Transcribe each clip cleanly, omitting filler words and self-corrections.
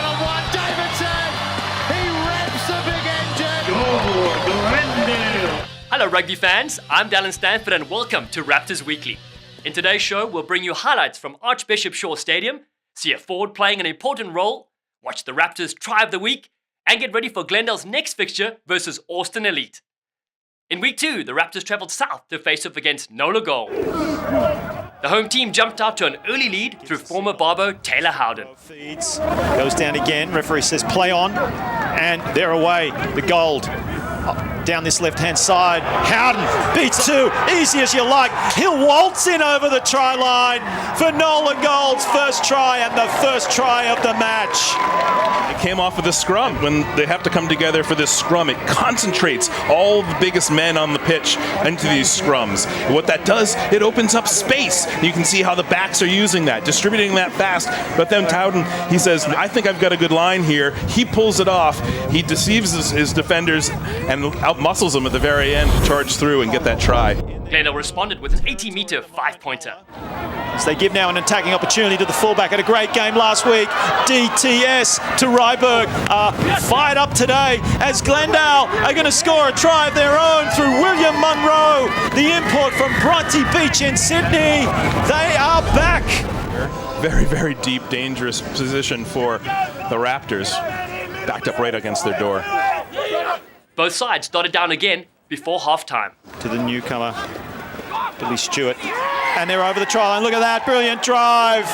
one-on-one. Davidson, he revs the big engine. Go, Glendale. Hello rugby fans, I'm Dallen Stanford and welcome to Raptors Weekly. In today's show, we'll bring you highlights from Archbishop Shaw Stadium, see a forward playing an important role, watch the Raptors try of the week, and get ready for Glendale's next fixture versus Austin Elite. In week 2, the Raptors travelled south to face off against Nola Gold. The home team jumped out to an early lead through former Barbo Taylor Howden. Feeds, goes down again, referee says play on, and they're away, the Gold. Down this left-hand side, Howden beats two, easy as you like. He'll waltz in over the try line for Nola Gold's first try and the first try of the match. It came off of the scrum. When they have to come together for this scrum, it concentrates all the biggest men on the pitch into these scrums. And what that does, it opens up space. You can see how the backs are using that, distributing that fast. But then Howden, he says, I think I've got a good line here. He pulls it off. He deceives his defenders and out-muscles them at the very end to charge through and get that try. Glendale responded with an 80-metre 5-pointer. As they give now an attacking opportunity to the fullback. Had a great game last week. DTS to Ryberg. Fired up today as Glendale are going to score a try of their own through William Munro, the import from Bronte Beach in Sydney. They are back. Very, very deep, dangerous position for the Raptors. Backed up right against their door. Both sides started down again before halftime. To the newcomer, Billy Stewart. And they're over the try line. Look at that, brilliant drive.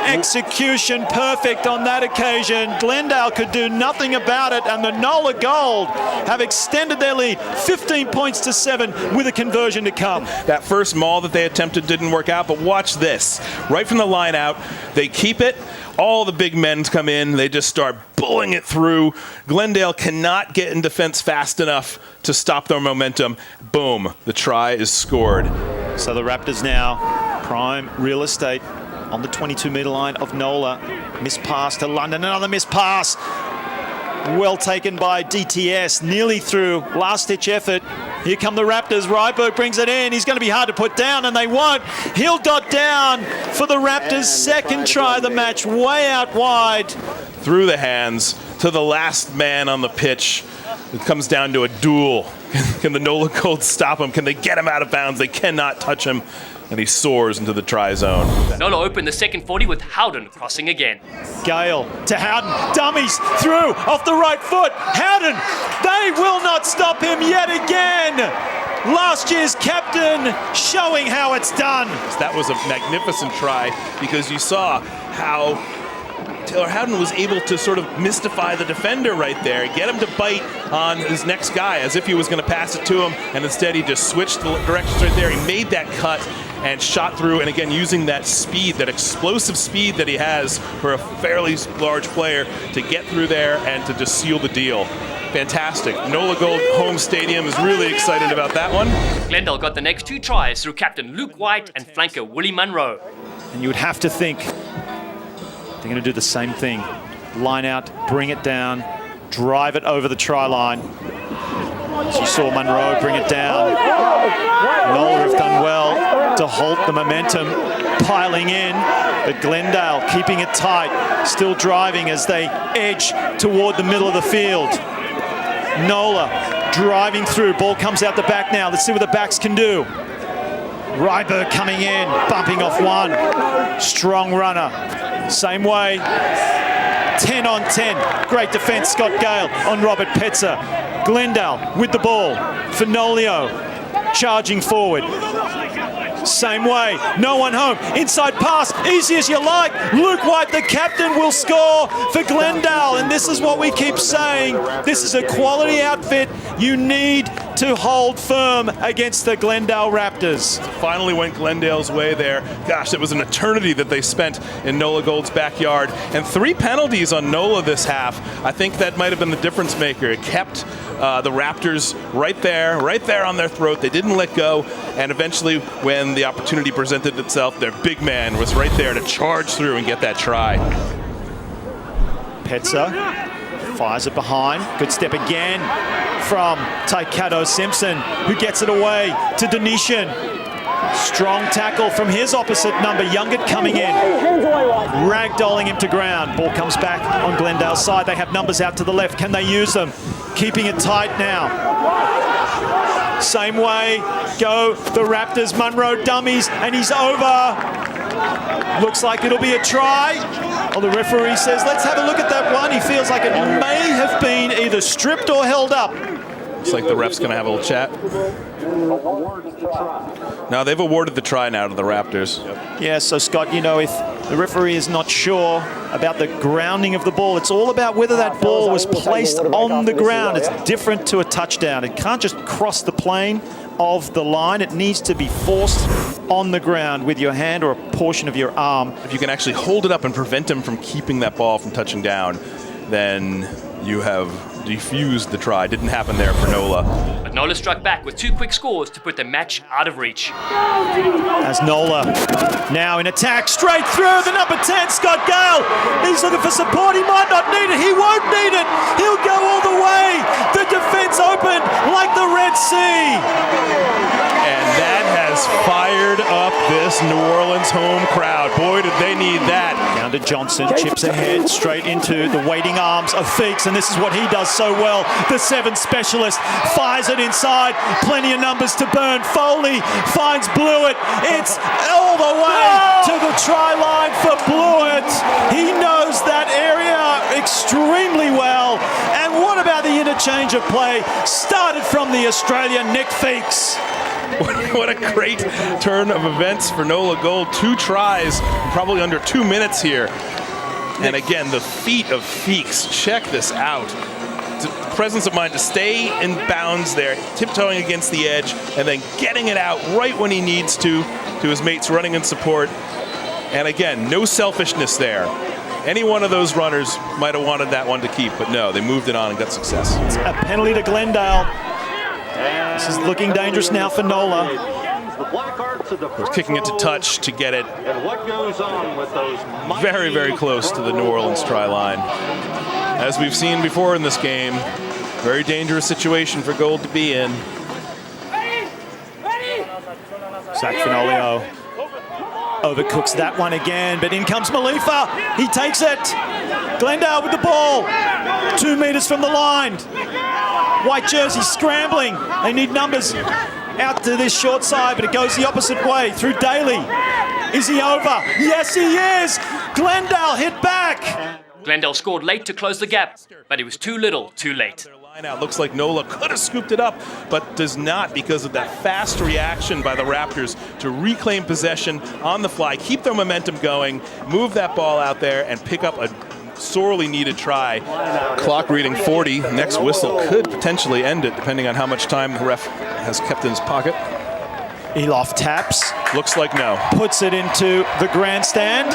Execution perfect on that occasion. Glendale could do nothing about it, and the Nola Gold have extended their lead 15 points to 7 with a conversion to come. That first maul that they attempted didn't work out, but watch this. Right from the line out, they keep it. All the big men come in. They just start bullying it through. Glendale cannot get in defense fast enough to stop their momentum. Boom, the try is scored. So the Raptors now, prime real estate on the 22-metre line of Nola. Missed pass to London, another missed pass. Well taken by DTS, nearly through, last-ditch effort. Here come the Raptors, Ryberg brings it in. He's going to be hard to put down, and they won't. He'll dot down for the Raptors' second try of the match, way out wide. Through the hands to the last man on the pitch. It comes down to a duel. Can the Nola Gold stop him? Can they get him out of bounds? They cannot touch him, and he soars into the try zone. Nola opened the second 40 with Howden crossing again. Gale to Howden, dummies through off the right foot. Howden, they will not stop him yet again. Last year's captain showing how it's done. That was a magnificent try because you saw how Taylor Howden was able to sort of mystify the defender right there, get him to bite on his next guy as if he was going to pass it to him, and instead he just switched the directions right there. He made that cut and shot through, and again using that speed, that explosive speed that he has for a fairly large player to get through there and to just seal the deal. Fantastic. Nola Gold home stadium is really excited about that one. Glendale got the next 2 tries through captain Luke White and flanker Willie Munro. And you would have to think they're going to do the same thing. Line out, bring it down, drive it over the try line. As you saw Munro bring it down. Nola have done well to halt the momentum, piling in, but Glendale keeping it tight, still driving as they edge toward the middle of the field. Nola driving through, ball comes out the back now. Let's see what the backs can do. Ryberg coming in, bumping off one. Strong runner. Same way, 10 on 10. Great defense, Scott Gale on Robert Petzer. Glendale with the ball. Fenolio charging forward. Same way, no one home. Inside pass, easy as you like. Luke White, the captain, will score for Glendale. And this is what we keep saying. This is a quality outfit. You need to hold firm against the Glendale Raptors. Finally went Glendale's way there. Gosh, it was an eternity that they spent in Nola Gold's backyard. And 3 penalties on Nola this half. I think that might have been the difference maker. It kept the Raptors right there on their throat. They didn't let go. And eventually, when the opportunity presented itself, their big man was right there to charge through and get that try. Petzer fires it behind. Good step again from Taikato Simpson, who gets it away to Denisian. Strong tackle from his opposite number, Youngert coming in. Ragdolling him to ground. Ball comes back on Glendale's side. They have numbers out to the left. Can they use them? Keeping it tight now. Same way go the Raptors. Munro dummies, and he's over. Looks like it'll be a try. Well, the referee says, let's have a look at that one. He feels like it may have been either stripped or held up. Looks like the ref's going to have a little chat. Now they've awarded the try now to the Raptors. Yeah, so Scott, you know, if the referee is not sure about the grounding of the ball, it's all about whether that ball was placed on the ground. It's different to a touchdown. It can't just cross the plane of the line. It needs to be forced on the ground with your hand or a portion of your arm. If you can actually hold it up and prevent him from keeping that ball from touching down, then you have defused the try. Didn't happen there for Nola. But Nola struck back with 2 quick scores to put the match out of reach. As Nola now in attack, straight through the number 10, Scott Gale. He's looking for support. He might not need it. He won't need it. He'll go all the way. The defense open like the Red Sea. And that has fired up this New Orleans home crowd. Boy, did they need that. Down to Johnson, chips ahead, straight into the waiting arms of Feeks, and this is what he does so well. The 7 specialist fires it inside. Plenty of numbers to burn. Foley finds Blewett. It's all the way to the try line for Blewett. He knows that area extremely well. And what about the interchange of play? Started from the Australian Nick Feeks. What a great turn of events for Nola Gold. 2 tries, probably under 2 minutes here. And again, the feet of Feeks. Check this out. The presence of mind to stay in bounds there, tiptoeing against the edge, and then getting it out right when he needs to his mates running in support. And again, no selfishness there. Any one of those runners might have wanted that one to keep, but no, they moved it on and got success. It's a penalty to Glendale. This is looking dangerous now for Nola. We're kicking it to touch to get it very, very close to the New Orleans try line. As we've seen before in this game, very dangerous situation for Gold to be in. Zach Fenolio overcooks that one again, but in comes Malifa. He takes it. Glendale with the ball. 2 meters from the line. White jersey scrambling. They need numbers out to this short side, but it goes the opposite way through Daly. Is he over? Yes, he is. Glendale hit back. Glendale scored late to close the gap, but it was too little, too late. Line-out looks like Nola could have scooped it up, but does not because of that fast reaction by the Raptors to reclaim possession on the fly, keep their momentum going, move that ball out there, and pick up a sorely needed try. Clock reading 40. Next whistle could potentially end it, depending on how much time the ref has kept in his pocket. Eloff taps. Looks like no. Puts it into the grandstand.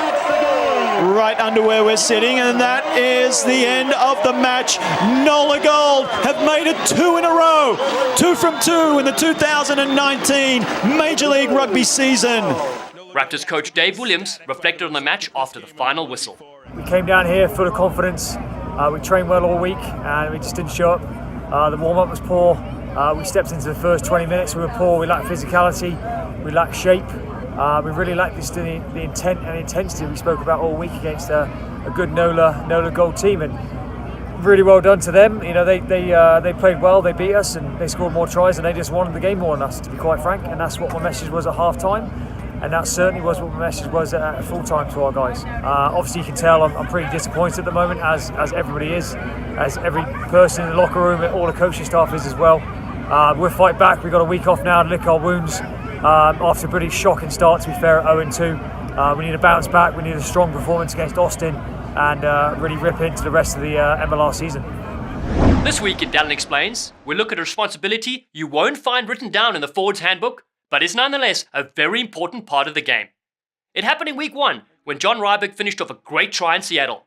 Right under where we're sitting, and that is the end of the match. Nola Gold have made it 2 in a row. 2 from 2 in the 2019 Major League Rugby season. Raptors coach Dave Williams reflected on the match after the final whistle. We came down here full of confidence. We trained well all week and we just didn't show up. The warm-up was poor. We stepped into the first 20 minutes, we were poor. We lacked physicality, we lacked shape. We really lacked the intent and intensity we spoke about all week against a good Nola Gold team. And really well done to them. You know, they played well, they beat us and they scored more tries and they just wanted the game more than us, to be quite frank. And that's what my message was at half-time. And that certainly was what my message was at full-time to our guys. Obviously, you can tell I'm pretty disappointed at the moment, as everybody is, as every person in the locker room, all the coaching staff is as well. We'll fight back. We've got a week off now to lick our wounds after a pretty shocking start, to be fair, at 0-2. We need to bounce back. We need a strong performance against Austin and really rip into the rest of the MLR season. This week in Dallen Explains, we look at a responsibility you won't find written down in the forward's handbook, but is nonetheless a very important part of the game. It happened in week 1 when John Ryberg finished off a great try in Seattle.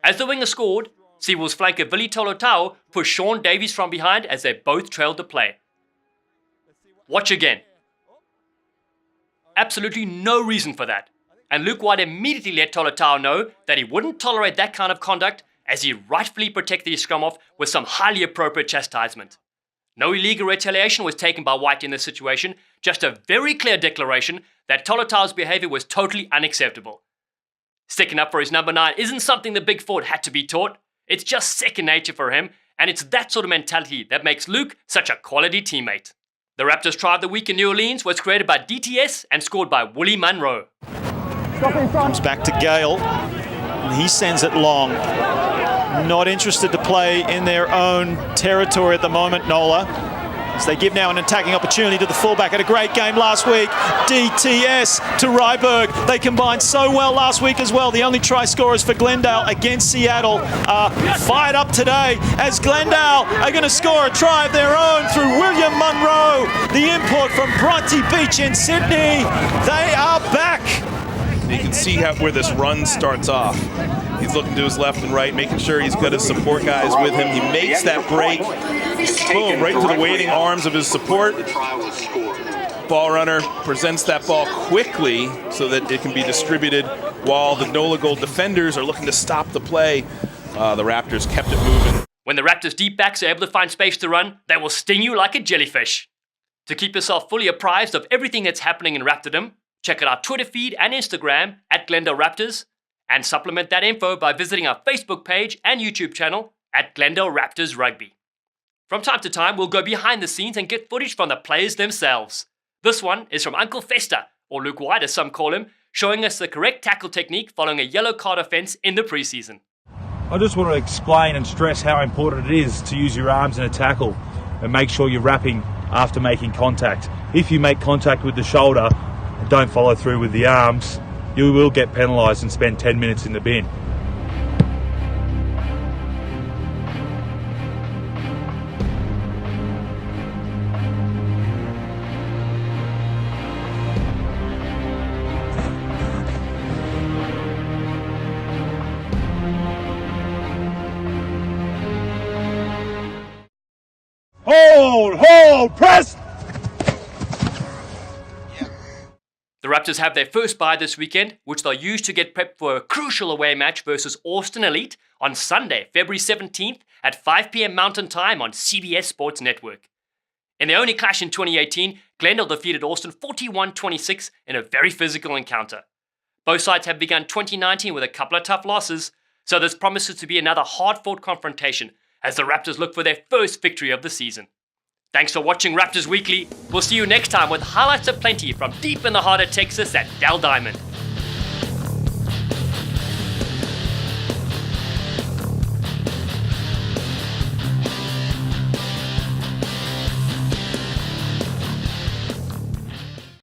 As the winger scored, Seawolves flanker Vili Tolotau pushed Sean Davies from behind as they both trailed the play. Watch again. Absolutely no reason for that. And Luke White immediately let Tolotau know that he wouldn't tolerate that kind of conduct as he rightfully protected his scrum off with some highly appropriate chastisement. No illegal retaliation was taken by White in this situation, just a very clear declaration that Tolotau's behaviour was totally unacceptable. Sticking up for his number 9 isn't something the big forward had to be taught. It's just second nature for him, and it's that sort of mentality that makes Luke such a quality teammate. The Raptors try of the week in New Orleans was created by DTS and scored by Willie Munro. Comes back to Gale, and he sends it long. Not interested to play in their own territory at the moment, Nola. As they give now an attacking opportunity to the fullback. Had a great game last week. DTS to Ryberg. They combined so well last week as well. The only try scorers for Glendale against Seattle are fired up today as Glendale are going to score a try of their own through William Munro, the import from Bronte Beach in Sydney. They are back. You can see where this run starts off. He's looking to his left and right, making sure he's got his support guys with him. He makes that break. Boom, right to the waiting arms of his support. Ball runner presents that ball quickly so that it can be distributed while the NOLA Gold defenders are looking to stop the play. The Raptors kept it moving. When the Raptors deep backs are able to find space to run, they will sting you like a jellyfish. To keep yourself fully apprised of everything that's happening in Raptordom, check out our Twitter feed and Instagram at Glendale Raptors, and supplement that info by visiting our Facebook page and YouTube channel at Glendale Raptors Rugby. From time to time, we'll go behind the scenes and get footage from the players themselves. This one is from Uncle Fester, or Luke White as some call him, showing us the correct tackle technique following a yellow card offence in the preseason. I just want to explain and stress how important it is to use your arms in a tackle and make sure you're wrapping after making contact. If you make contact with the shoulder and don't follow through with the arms, you will get penalised and spend 10 minutes in the bin. Hold, press! The Raptors have their first bye this weekend, which they'll use to get prepped for a crucial away match versus Austin Elite on Sunday, February 17th at 5 p.m. Mountain Time on CBS Sports Network. In their only clash in 2018, Glendale defeated Austin 41-26 in a very physical encounter. Both sides have begun 2019 with a couple of tough losses, so this promises to be another hard-fought confrontation as the Raptors look for their first victory of the season. Thanks for watching Raptors Weekly. We'll see you next time with highlights aplenty from deep in the heart of Texas at Dell Diamond.